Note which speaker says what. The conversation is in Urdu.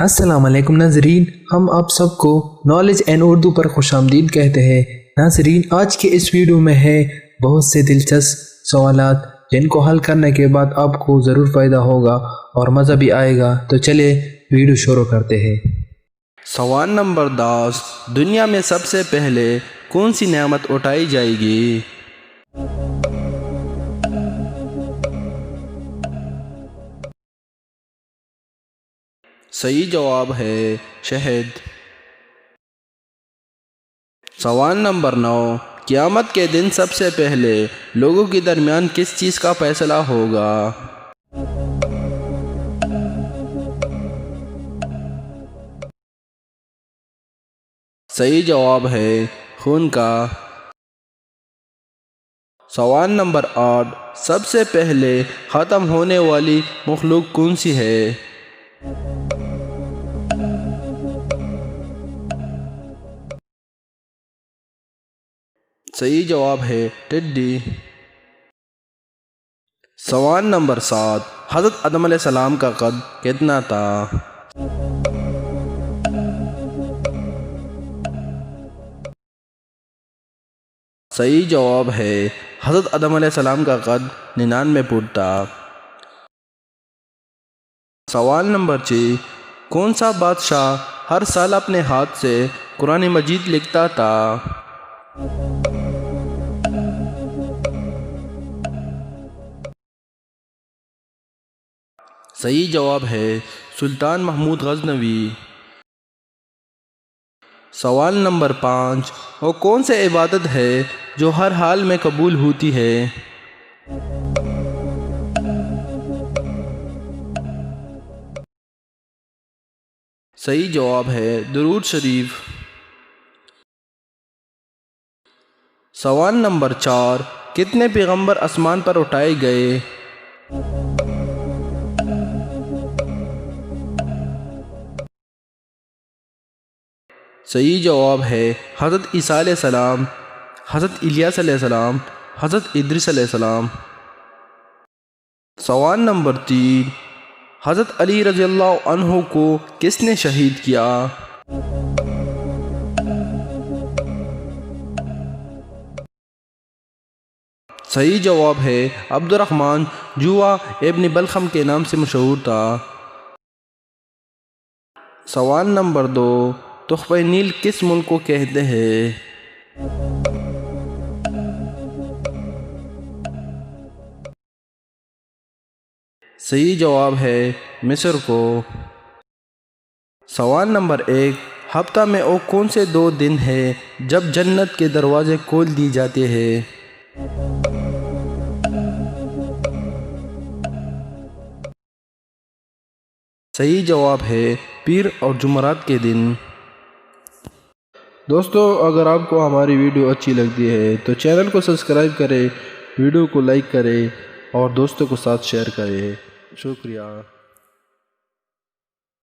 Speaker 1: السلام علیکم ناظرین، ہم آپ سب کو نالج اینڈ اردو پر خوش آمدید کہتے ہیں۔ ناظرین، آج کے اس ویڈیو میں ہے بہت سے دلچسپ سوالات جن کو حل کرنے کے بعد آپ کو ضرور فائدہ ہوگا اور مزہ بھی آئے گا، تو چلے ویڈیو شروع کرتے ہیں۔
Speaker 2: سوال نمبر 10، دنیا میں سب سے پہلے کون سی نعمت اٹھائی جائے گی؟ صحیح جواب ہے شہد۔ سوال نمبر 9، قیامت کے دن سب سے پہلے لوگوں کے درمیان کس چیز کا فیصلہ ہوگا؟ صحیح جواب ہے خون کا۔ سوال نمبر 8، سب سے پہلے ختم ہونے والی مخلوق کون سی ہے؟ صحیح جواب ہے ٹڈی۔ سوال نمبر 7، حضرت آدم علیہ السلام کا قد کتنا تھا؟ صحیح جواب ہے حضرت آدم علیہ السلام کا قد 99 فٹ تھا۔ سوال نمبر 6، کون سا بادشاہ ہر سال اپنے ہاتھ سے قرآن مجید لکھتا تھا؟ صحیح جواب ہے سلطان محمود غزنوی۔ سوال نمبر 5، وہ کون سی عبادت ہے جو ہر حال میں قبول ہوتی ہے؟ صحیح جواب ہے درود شریف۔ سوال نمبر 4، کتنے پیغمبر آسمان پر اٹھائے گئے؟ صحیح جواب ہے حضرت عیسیٰ علیہ السلام، حضرت الیاس علیہ السلام، حضرت ادریس علیہ السلام۔ سوال نمبر 3، حضرت علی رضی اللہ عنہ کو کس نے شہید کیا؟ صحیح جواب ہے عبد الرحمن جوا ابن بلخم کے نام سے مشہور تھا۔ سوال نمبر 2، تحفہ نیل کس ملک کو کہتے ہیں؟ صحیح جواب ہے مصر کو۔ سوال نمبر 1، ہفتہ میں وہ کون سے 2 دن ہیں جب جنت کے دروازے کھول دی جاتے ہیں؟ صحیح جواب ہے پیر اور جمعرات کے دن۔ دوستو، اگر آپ کو ہماری ویڈیو اچھی لگتی ہے تو چینل کو سبسکرائب کریں، ویڈیو کو لائک کریں اور دوستوں کو ساتھ شیئر کریں۔ شکریہ۔